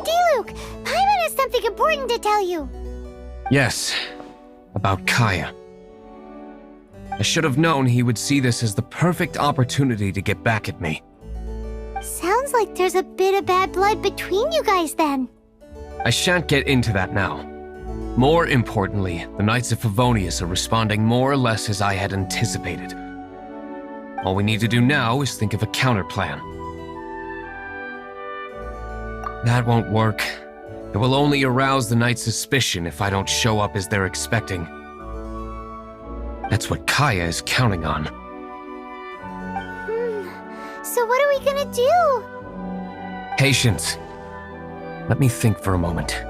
D-Luke! Paimon has something important to tell you. Yes, about Kaya. I should have known he would see this as the perfect opportunity to get back at me. Sounds like there's a bit of bad blood between you guys then. I shan't get into that now. More importantly, the Knights of Favonius are responding more or less as I had anticipated. All we need to do now is think of a counterplan. That won't work. It will only arouse the Knights' suspicion if I don't show up as they're expecting. That's what Kaya is counting on. So what are we gonna do? Patience. Let me think for a moment.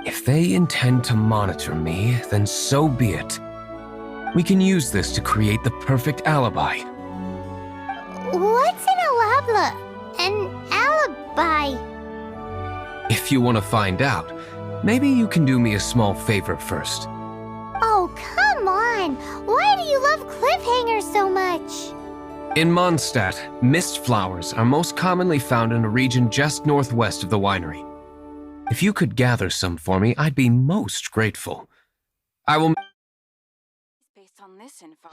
If they intend to monitor me, then so be it. We can use this to create the perfect alibi. What's an alibi? If you want to find out, maybe you can do me a small favor first. Oh, come on! Why do you love cliffhangers so much? In Mondstadt, mist flowers are most commonly found in a region just northwest of the winery. If you could gather some for me, I'd be most grateful. I will... Based on this info.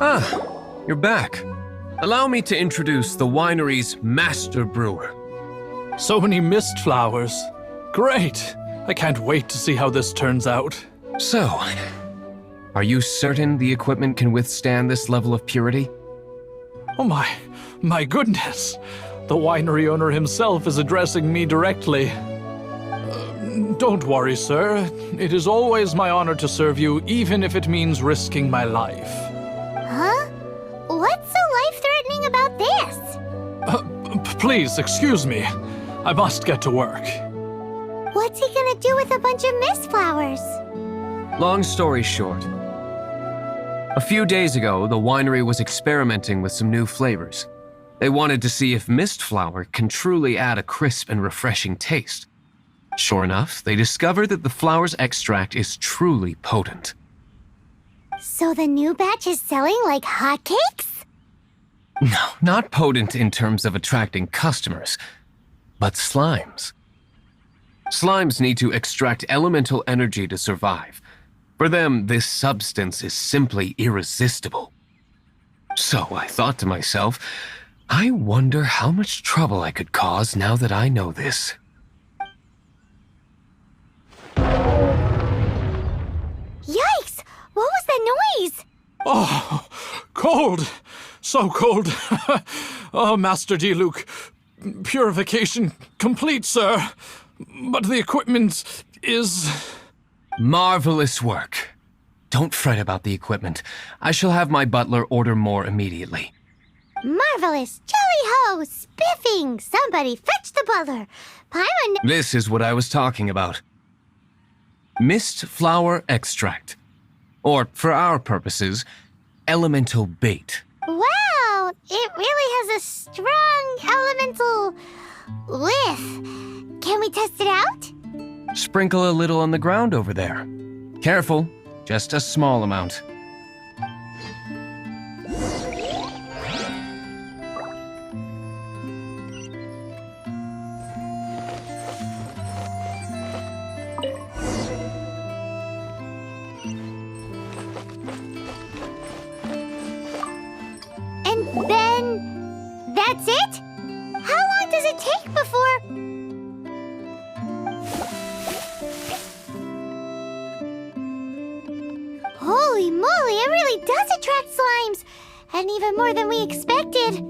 Ah, you're back. Allow me to introduce the winery's master brewer. So many mist flowers. Great! I can't wait to see how this turns out. So, are you certain the equipment can withstand this level of purity? Oh my goodness! The winery owner himself is addressing me directly. Don't worry, sir. It is always my honor to serve you, even if it means risking my life. Huh? What's so life-threatening about this? Please, excuse me. I must get to work. What's he gonna do with a bunch of mist flowers? Long story short, a few days ago, the winery was experimenting with some new flavors. They wanted to see if mist flower can truly add a crisp and refreshing taste. Sure enough, they discovered that the flower's extract is truly potent. So the new batch is selling like hotcakes? No, not potent in terms of attracting customers, but slimes. Slimes need to extract elemental energy to survive. For them, this substance is simply irresistible. So I thought to myself, I wonder how much trouble I could cause now that I know this. Yikes! What was that noise? Oh, cold! So cold! Oh, Master D-Luke, purification complete, sir. But the equipment is... Marvelous work. Don't fret about the equipment. I shall have my butler order more immediately. Marvelous! Jolly-ho! Spiffing! Somebody fetch the butler! Paimon... This is what I was talking about. Mist flower extract. Or, for our purposes, elemental bait. Wow! It really has a strong elemental... whiff. Can we test it out? Sprinkle a little on the ground over there. Careful, just a small amount. before. Holy moly, it really does attract slimes! And even more than we expected.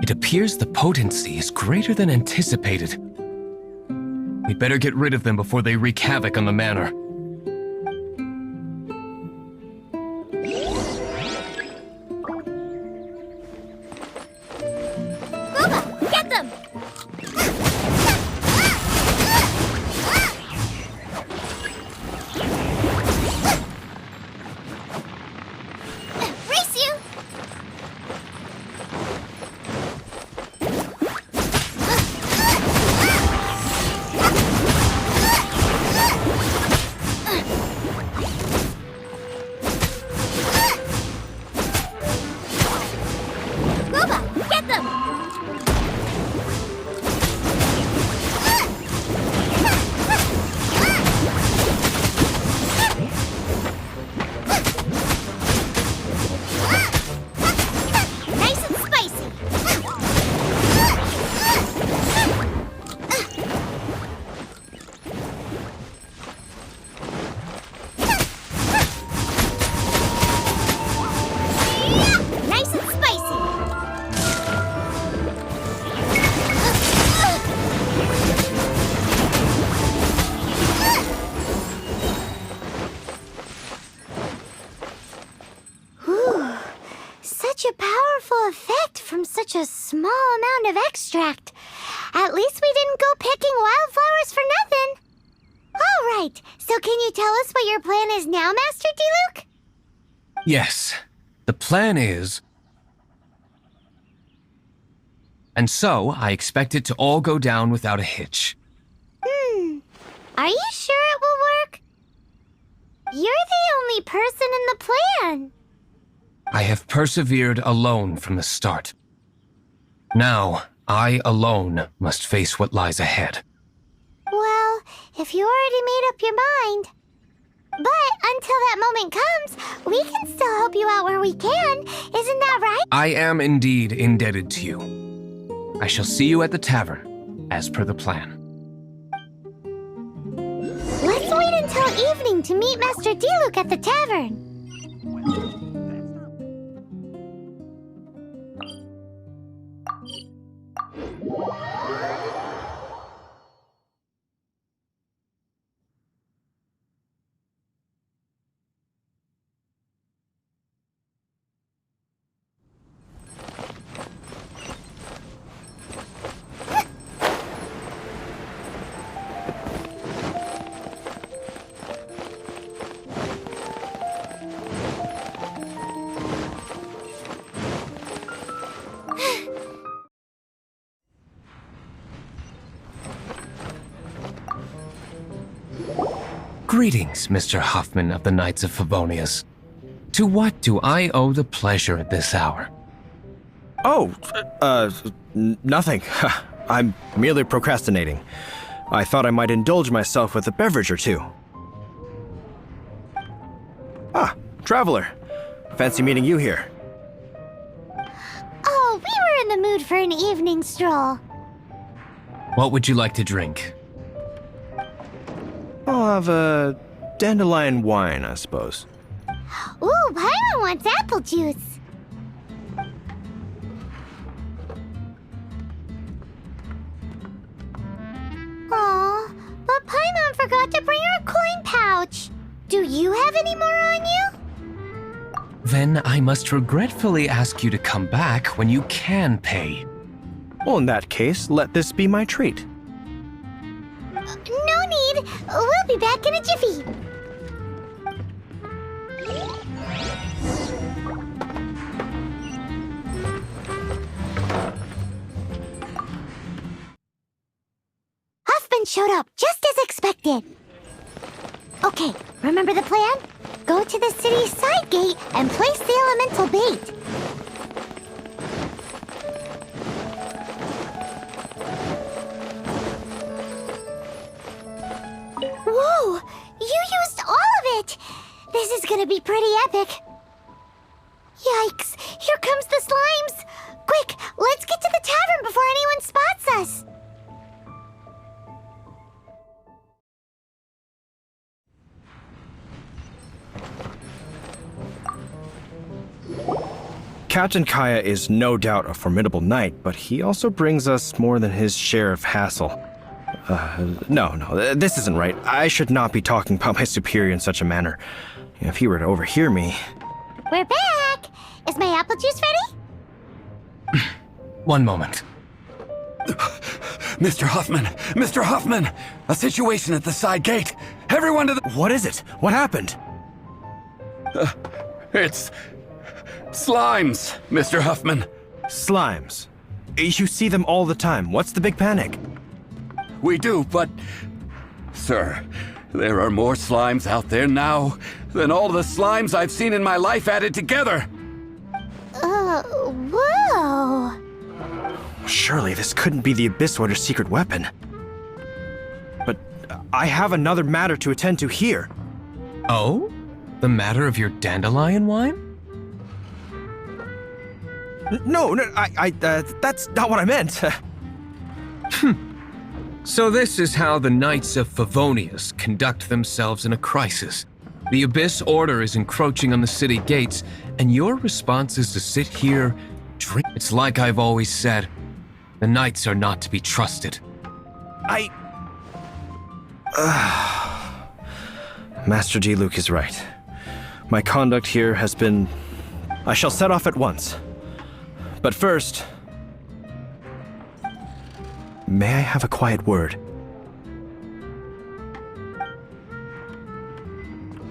It appears the potency is greater than anticipated. We'd better get rid of them before they wreak havoc on the manor. Ruba, get them! Race you! Ruba, get them! Nice and spicy. Nice and spicy. Whew. Such a powerful effect from such a small amount of extract. At least we didn't go picking wildflowers for nothing. All right, so can you tell us what your plan is now, Master Diluc? Yes, the plan is... And so, I expect it to all go down without a hitch. Are you sure it will work? You're the only person in the plan. I have persevered alone from the start. Now, I alone must face what lies ahead. Well, if you already made up your mind. But until that moment comes, we can still help you out where we can. Isn't that right? I am indeed indebted to you. I shall see you at the tavern, as per the plan. Let's wait until evening to meet Master Diluc at the tavern. Greetings, Mr. Huffman of the Knights of Favonius. To what do I owe the pleasure at this hour? Oh, nothing. I'm merely procrastinating. I thought I might indulge myself with a beverage or two. Ah, traveler. Fancy meeting you here. Oh, we were in the mood for an evening stroll. What would you like to drink? I'll have a dandelion wine, I suppose. Ooh, Paimon wants apple juice. Aw, but Paimon forgot to bring her coin pouch. Do you have any more on you? Then I must regretfully ask you to come back when you can pay. Well, in that case, let this be my treat. No need. We'll be back in a jiffy. Huffman showed up just as expected. Okay, remember the plan? Go to the city's side gate and place the elemental bait. Whoa! You used all of it! This is gonna be pretty epic. Yikes! Here comes the slimes! Quick, let's get to the tavern before anyone spots us! Captain Kaya is no doubt a formidable knight, but he also brings us more than his share of hassle. No, this isn't right. I should not be talking about my superior in such a manner. If he were to overhear me... We're back! Is my apple juice ready? One moment. Mr. Huffman! Mr. Huffman! A situation at the side gate! Everyone to the... What is it? What happened? It's... slimes, Mr. Huffman. Slimes. You see them all the time. What's the big panic? We do, but... Sir, there are more slimes out there now than all the slimes I've seen in my life added together! Whoa! Surely this couldn't be the Abyss Order's secret weapon. But I have another matter to attend to here. Oh? The matter of your dandelion wine? No, that's not what I meant. So this is how the Knights of Favonius conduct themselves in a crisis. The Abyss Order is encroaching on the city gates, and your response is to sit here, drink. It's like I've always said, the Knights are not to be trusted. Master G. Luke is right. My conduct here has been... I shall set off at once. But first... may I have a quiet word?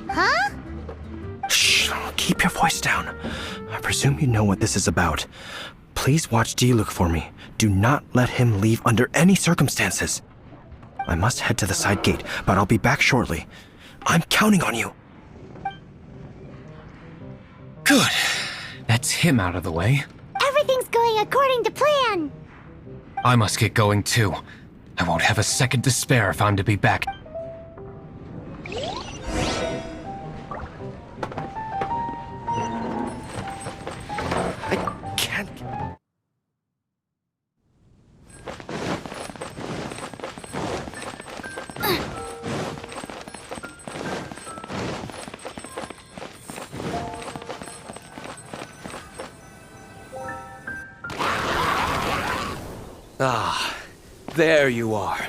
Huh? Shh, keep your voice down. I presume you know what this is about. Please watch D-Luke for me. Do not let him leave under any circumstances. I must head to the side gate, but I'll be back shortly. I'm counting on you. Good. That's him out of the way. Everything's going according to plan. I must get going too. I won't have a second to spare if I'm to be back. I can't... Ah, there you are.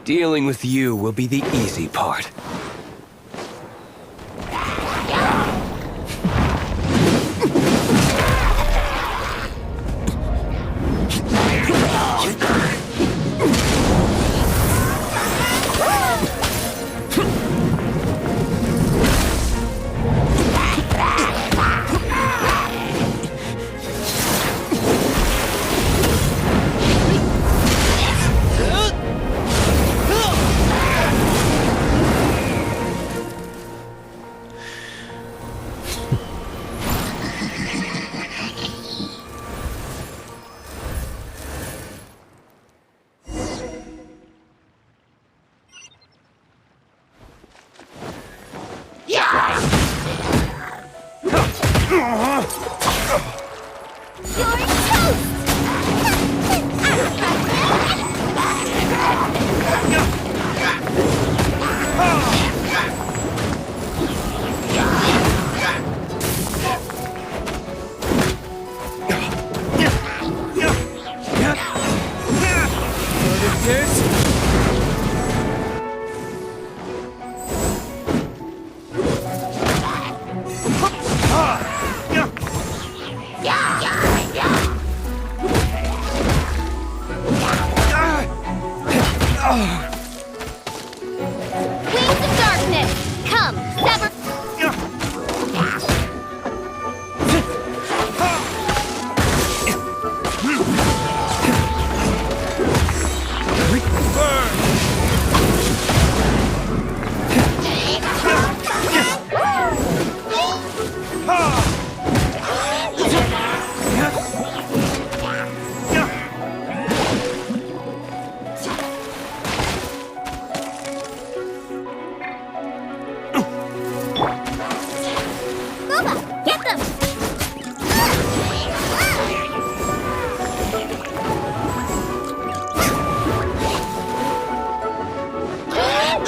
Dealing with you will be the easy part. Wings of darkness, come, sever.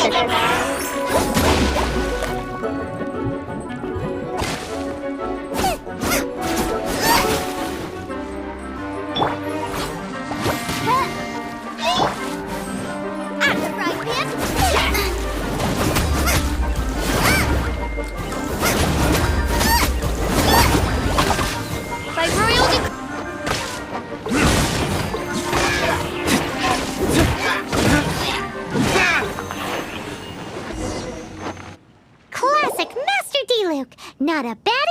Get them!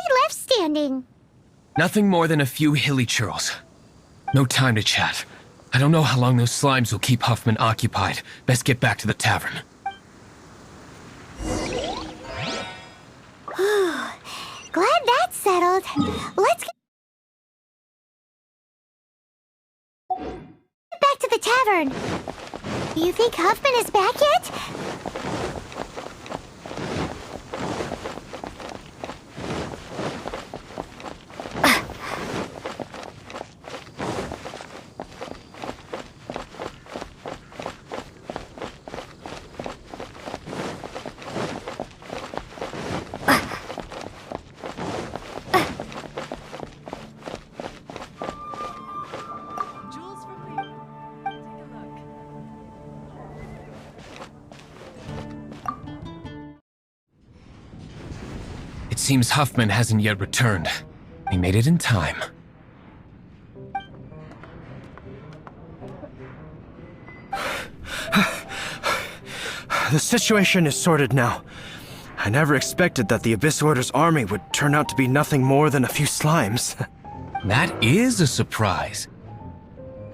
we left standing? Nothing more than a few hilly churls. No time to chat. I don't know how long those slimes will keep Huffman occupied. Best get back to the tavern. Glad that's settled. Let's get back to the tavern. You think Huffman is back yet? It seems Huffman hasn't yet returned. He made it in time. The situation is sorted now. I never expected that the Abyss Order's army would turn out to be nothing more than a few slimes. That is a surprise.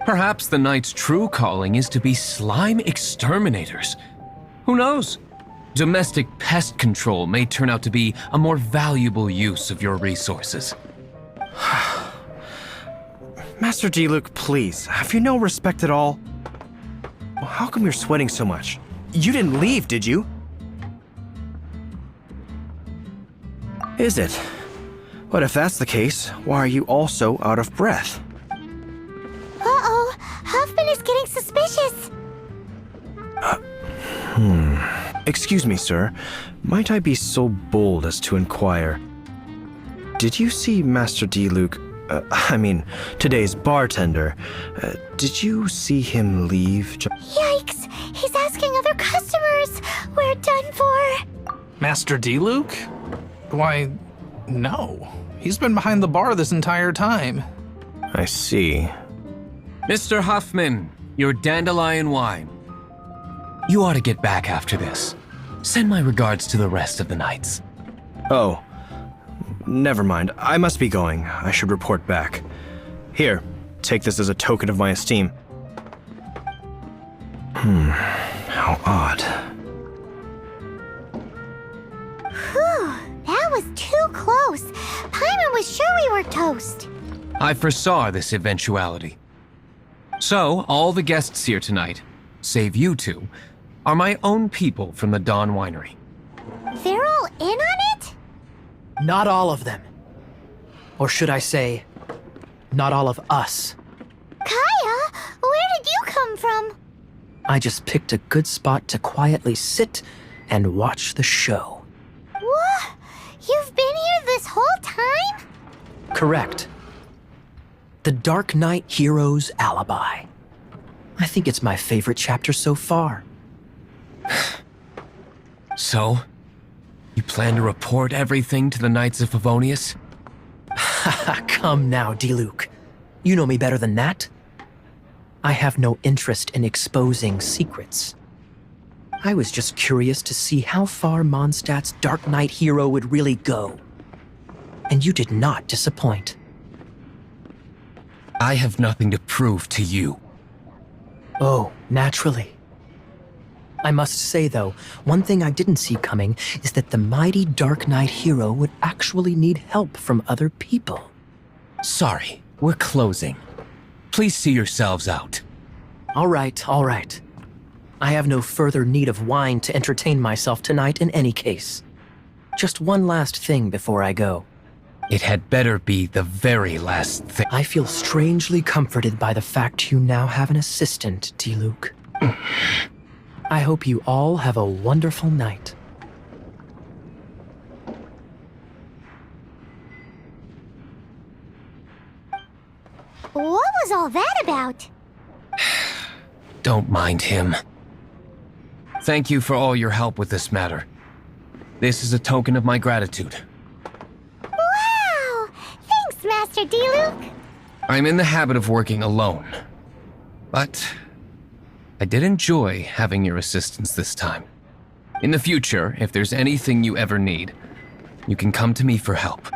Perhaps the Knight's true calling is to be slime exterminators. Who knows? Domestic pest control may turn out to be a more valuable use of your resources. Master D-Luke, please, have you no respect at all? How come you're sweating so much? You didn't leave, did you? Is it? But if that's the case, why are you also out of breath? Uh-oh, Huffman is getting suspicious. Excuse me, sir. Might I be so bold as to inquire? Did you see Master D-Luke, today's bartender? Did you see him leave? Yikes, he's asking other customers. We're done for. Master D-Luke? Why, no. He's been behind the bar this entire time. I see. Mr. Huffman, your dandelion wine. You ought to get back after this. Send my regards to the rest of the knights. Oh, never mind. I must be going. I should report back. Here, take this as a token of my esteem. How odd. Whew, that was too close. Paimon was sure we were toast. I foresaw this eventuality. So, all the guests here tonight, save you two, are my own people from the Dawn Winery. They're all in on it? Not all of them. Or should I say, not all of us. Kaya, where did you come from? I just picked a good spot to quietly sit and watch the show. What? You've been here this whole time? Correct. The Darknight hero's Alibi. I think it's my favorite chapter so far. So, you plan to report everything to the Knights of Favonius? Come now, D-Luke. You know me better than that. I have no interest in exposing secrets. I was just curious to see how far Mondstadt's Darknight hero would really go. And you did not disappoint. I have nothing to prove to you. Oh, naturally. I must say, though, one thing I didn't see coming is that the mighty Darknight hero would actually need help from other people. Sorry, we're closing. Please see yourselves out. All right, all right. I have no further need of wine to entertain myself tonight in any case. Just one last thing before I go. It had better be the very last thing. I feel strangely comforted by the fact you now have an assistant, D-Luke. I hope you all have a wonderful night. What was all that about? Don't mind him. Thank you for all your help with this matter. This is a token of my gratitude. Wow! Thanks, Master D-Luke. I'm in the habit of working alone, but I did enjoy having your assistance this time. In the future, if there's anything you ever need, you can come to me for help.